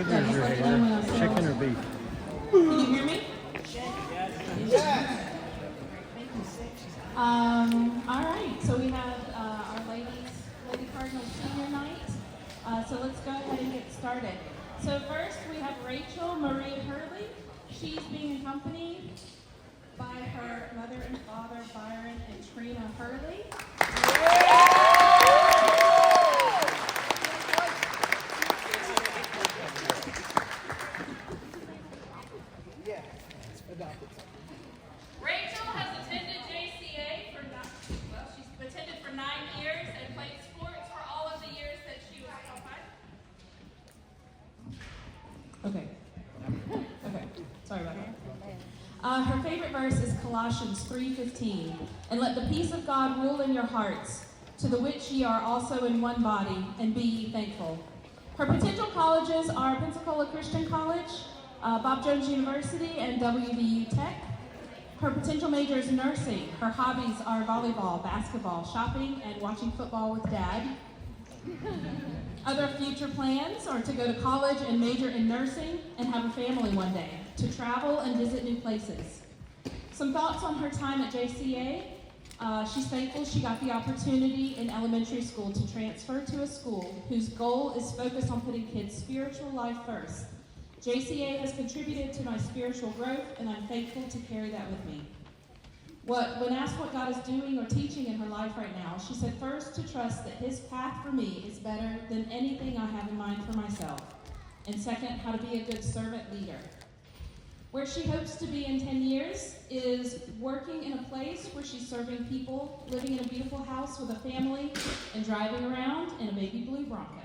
flavor is your hair? Chicken or beef? Can you hear me? Yes. All right, so we have our Lady Cardinal Senior Night. So let's go ahead and get started. So first we have Rachel Marie Hurley. She's being accompanied by her mother and father, Byron and Trina Hurley. Rachel has attended JCA she's attended for 9 years and played sports for all of the years that she was qualified. Okay, sorry about that. Her favorite verse is Colossians 3:15. And let the peace of God rule in your hearts, to the which ye are also in one body, and be ye thankful. Her potential colleges are Pensacola Christian College, Bob Jones University, and WVU Tech. Her potential major is nursing. Her hobbies are volleyball, basketball, shopping, and watching football with Dad. Other future plans are to go to college and major in nursing and have a family one day, to travel and visit new places. Some thoughts on her time at JCA. She's thankful she got the opportunity in elementary school to transfer to a school whose goal is focused on putting kids' spiritual life first. JCA has contributed to my spiritual growth, and I'm thankful to carry that with me. When asked what God is doing or teaching in her life right now, she said first to trust that His path for me is better than anything I have in mind for myself, and second, how to be a good servant leader. Where she hopes to be in 10 years is working in a place where she's serving people, living in a beautiful house with a family, and driving around in a baby blue Bronco.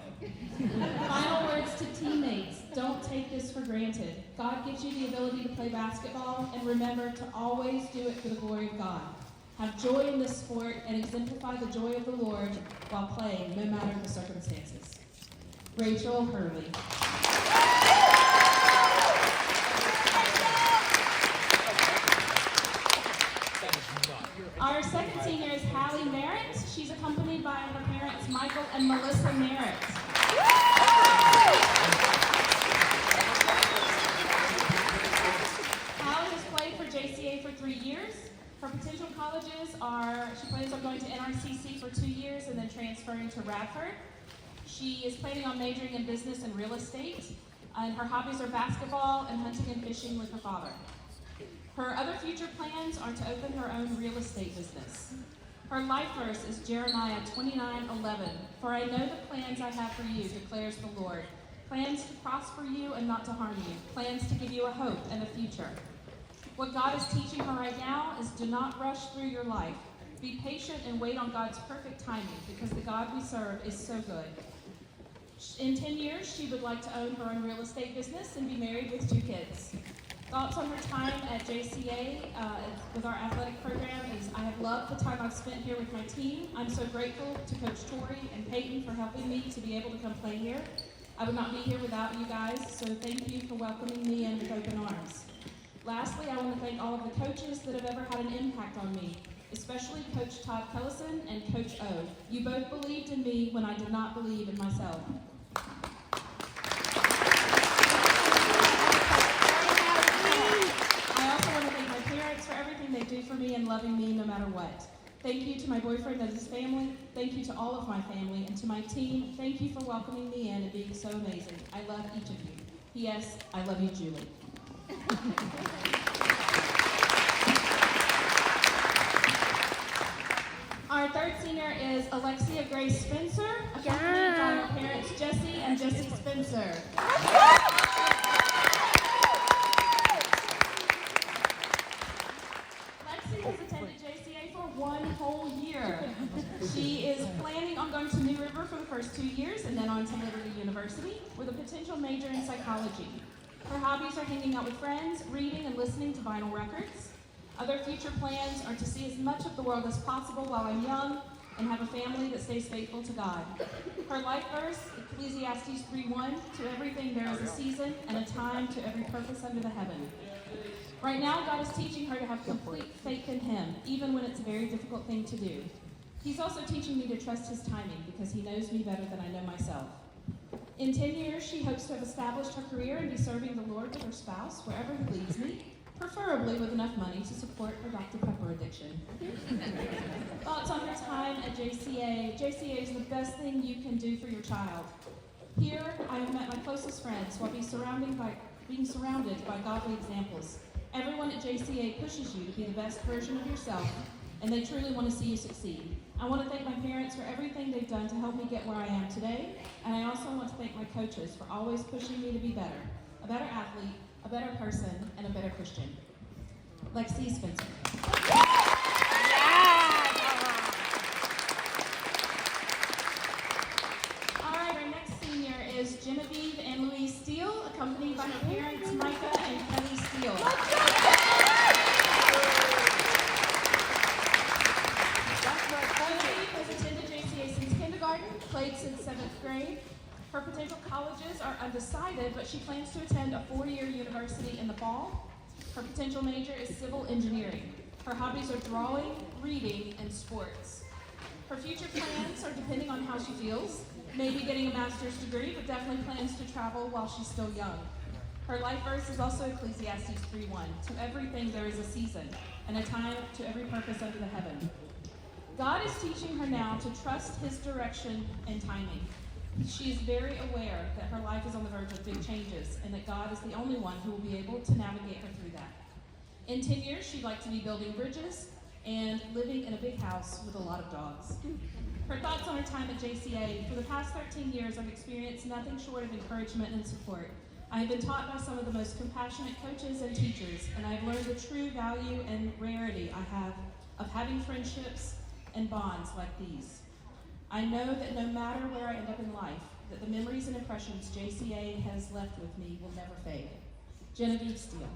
Final words to teammates: don't take this for granted. God gives you the ability to play basketball, and remember to always do it for the glory of God. Have joy in this sport and exemplify the joy of the Lord while playing, no matter the circumstances. Rachel Hurley. Our second senior is Hallie Merritt. She's accompanied by her parents, Michael and Melissa Merritt. Hallie has played for JCA for 3 years. Her potential colleges are, she plans on going to NRCC for 2 years and then transferring to Radford. She is planning on majoring in business and real estate, and her hobbies are basketball and hunting and fishing with her father. Her other future plans are to open her own real estate business. Her life verse is Jeremiah 29:11. For I know the plans I have for you, declares the Lord. Plans to prosper you and not to harm you. Plans to give you a hope and a future. What God is teaching her right now is do not rush through your life. Be patient and wait on God's perfect timing, because the God we serve is so good. In 10 years, she would like to own her own real estate business and be married with 2 kids. Thoughts on her time at JCA with our athletic program is I have loved the time I've spent here with my team. I'm so grateful to Coach Tori and Peyton for helping me to be able to come play here. I would not be here without you guys, so thank you for welcoming me in with open arms. Lastly, I want to thank all of the coaches that have ever had an impact on me, especially Coach Todd Pellison and Coach O. You both believed in me when I did not believe in myself. They do for me and loving me no matter what. Thank you to my boyfriend and his family. Thank you to all of my family, and to my team. Thank you for welcoming me in and being so amazing. I love each of you. P.S. I love you, Julie. Our third senior is Alexia Grace Spencer, accompanied by her parents Jesse and Jesse Spencer. Has attended JCA for 1 whole year. She is planning on going to New River for the first 2 years and then on to Liberty University with a potential major in psychology. Her hobbies are hanging out with friends, reading and listening to vinyl records. Other future plans are to see as much of the world as possible while I'm young and have a family that stays faithful to God. Her life verse, Ecclesiastes 3:1, to everything there is a season and a time to every purpose under the heaven. Right now, God is teaching her to have complete faith in Him, even when it's a very difficult thing to do. He's also teaching me to trust His timing, because He knows me better than I know myself. In 10 years, she hopes to have established her career and be serving the Lord with her spouse wherever he leads me, preferably with enough money to support her Dr. Pepper addiction. Thoughts on her time at JCA? JCA is the best thing you can do for your child. Here, I have met my closest friends while being surrounded by godly examples. Everyone at JCA pushes you to be the best version of yourself, and they truly want to see you succeed. I want to thank my parents for everything they've done to help me get where I am today, and I also want to thank my coaches for always pushing me to be better, a better athlete, a better person, and a better Christian. Lexi Spencer. All right, our next senior is Genevieve and Louise Steele, accompanied by her parents, Micah and Kelly Steele. Genevieve has attended JCA since kindergarten, played since 7th grade. Her potential colleges are undecided, but she plans to attend a 4-year university in the fall. Her potential major is civil engineering. Her hobbies are drawing, reading, and sports. Her future plans are depending on how she feels, maybe getting a master's degree, but definitely plans to travel while she's still young. Her life verse is also Ecclesiastes 3:1. To everything there is a season, and a time to every purpose under the heaven. God is teaching her now to trust his direction and timing. She is very aware that her life is on the verge of big changes, and that God is the only one who will be able to navigate her through that. In 10 years, she'd like to be building bridges and living in a big house with a lot of dogs. Her thoughts on her time at JCA: for the past 13 years, I've experienced nothing short of encouragement and support. I have been taught by some of the most compassionate coaches and teachers, and I have learned the true value and rarity I have of having friendships and bonds like these. I know that no matter where I end up in life, that the memories and impressions JCA has left with me will never fade. Genevieve Steele.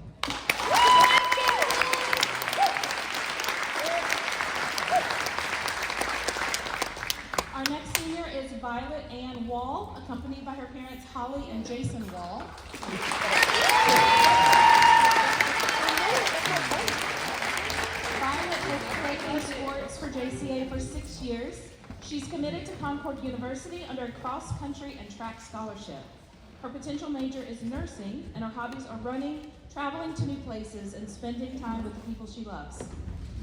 Our next senior is Violet Ann Wall, accompanied by her parents Holly and Jason Wall. Violet has played in sports for JCA for 6 years. She's committed to Concord University under a cross-country and track scholarship. Her potential major is nursing, and her hobbies are running, traveling to new places, and spending time with the people she loves.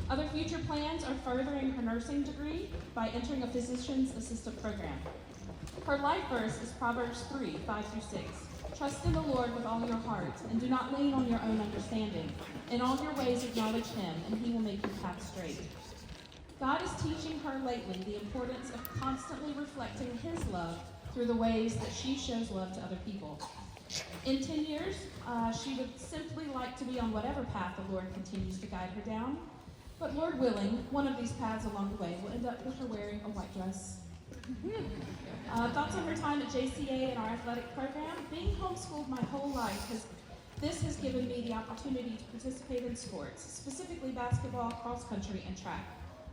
Other future plans are furthering her nursing degree by entering a physician's assistant program. Her life verse is Proverbs 3:5-6. Trust in the Lord with all your heart, and do not lean on your own understanding. In all your ways acknowledge him, and he will make your path straight. God is teaching her lately the importance of constantly reflecting his love through the ways that she shows love to other people. In 10 years, she would simply like to be on whatever path the Lord continues to guide her down. But Lord willing, one of these paths along the way will end up with her wearing a white dress. Thoughts on her time at JCA and our athletic program? Being homeschooled my whole life has given me the opportunity to participate in sports, specifically basketball, cross country, and track.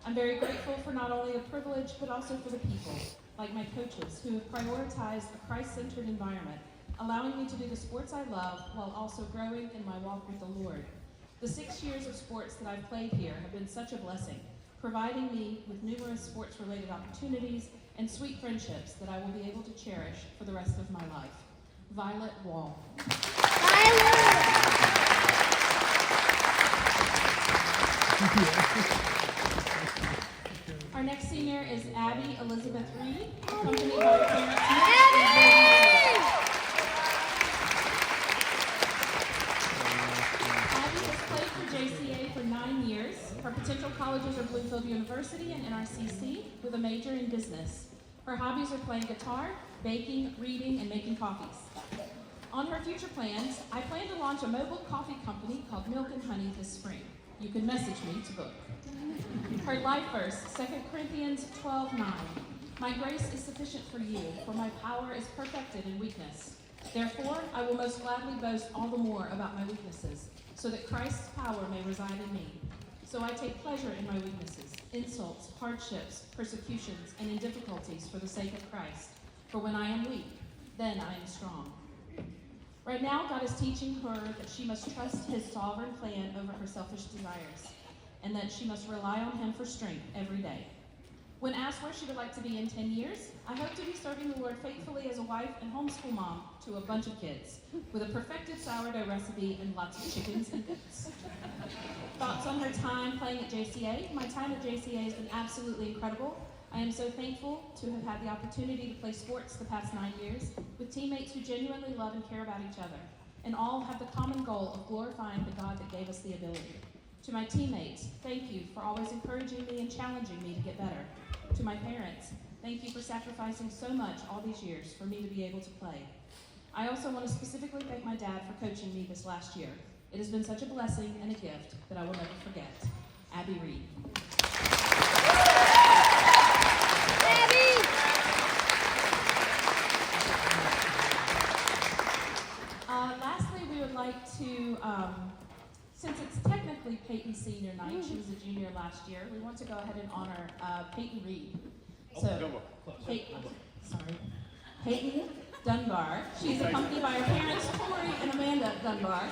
I'm very grateful for not only the privilege, but also for the people, like my coaches, who have prioritized a Christ-centered environment, allowing me to do the sports I love while also growing in my walk with the Lord. The 6 years of sports that I've played here have been such a blessing, providing me with numerous sports-related opportunities and sweet friendships that I will be able to cherish for the rest of my life. Violet Wall. Our next senior is Abby Elizabeth Reed, accompanied by her parents. Abby has played for JCA for 9 years. Her potential colleges are Bluefield University and NRCC, with a major in business. Her hobbies are playing guitar, baking, reading, and making coffees. On her future plans, I plan to launch a mobile coffee company called Milk and Honey this spring. You can message me to book. Her life verse, 2 Corinthians 12:9. My grace is sufficient for you, for my power is perfected in weakness. Therefore, I will most gladly boast all the more about my weaknesses, so that Christ's power may reside in me. So I take pleasure in my weaknesses, insults, hardships, persecutions, and in difficulties for the sake of Christ. For when I am weak, then I am strong. Right now, God is teaching her that she must trust his sovereign plan over her selfish desires, and that she must rely on him for strength every day. When asked where she would like to be in 10 years, I hope to be serving the Lord faithfully as a wife and homeschool mom to a bunch of kids, with a perfected sourdough recipe and lots of chickens and goats. Thoughts on her time playing at JCA? My time at JCA has been absolutely incredible. I am so thankful to have had the opportunity to play sports the past 9 years with teammates who genuinely love and care about each other, and all have the common goal of glorifying the God that gave us the ability. To my teammates, thank you for always encouraging me and challenging me to get better. To my parents, thank you for sacrificing so much all these years for me to be able to play. I also want to specifically thank my dad for coaching me this last year. It has been such a blessing and a gift that I will never forget. Abby Reed. Lastly, we would like to, since it's technically Peyton's Senior Night, she was a junior last year, we want to go ahead and honor Peyton Reed. So, Peyton Dunbar. She's accompanied by her parents, Tori and Amanda Dunbar.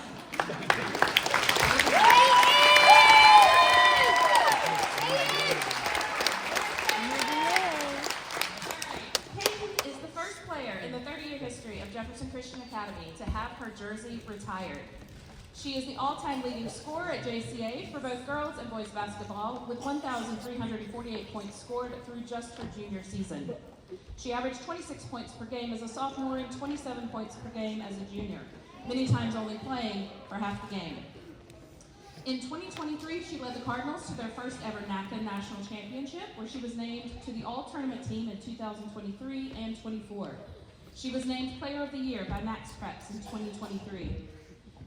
Peyton is the first player in the 30-year history of Jefferson Christian Academy to have her jersey retired. She is the all-time leading scorer at JCA for both girls and boys basketball, with 1,348 points scored through just her junior season. She averaged 26 points per game as a sophomore and 27 points per game as a junior, many times only playing for half the game. In 2023, she led the Cardinals to their first ever NACA National Championship, where she was named to the All-Tournament team in 2023 and 24. She was named Player of the Year by Max Preps in 2023.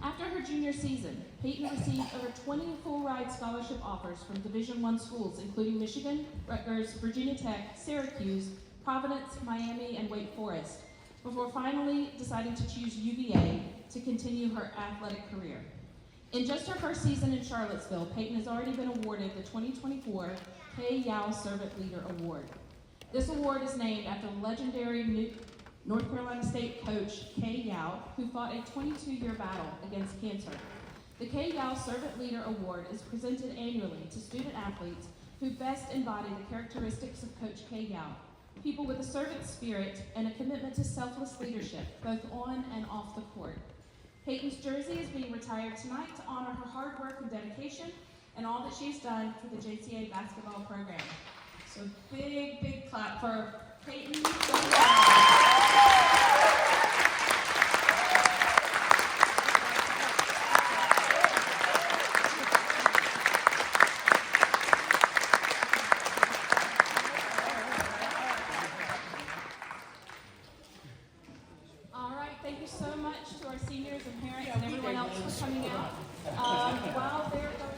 After her junior season, Peyton received over 20 full-ride scholarship offers from Division I schools, including Michigan, Rutgers, Virginia Tech, Syracuse, Providence, Miami, and Wake Forest, before finally deciding to choose UVA to continue her athletic career. In just her first season in Charlottesville, Peyton has already been awarded the 2024 Kay Yow Servant Leader Award. This award is named after the legendary North Carolina State coach Kay Yow, who fought a 22-year battle against cancer. The Kay Yow Servant Leader Award is presented annually to student athletes who best embody the characteristics of Coach Kay Yow, people with a servant spirit and a commitment to selfless leadership, both on and off the court. Peyton's jersey is being retired tonight to honor her hard work and dedication and all that she's done for the JCA basketball program. So big, big clap for Peyton. Thank you so much to our seniors and parents and everyone else for coming out. While they're going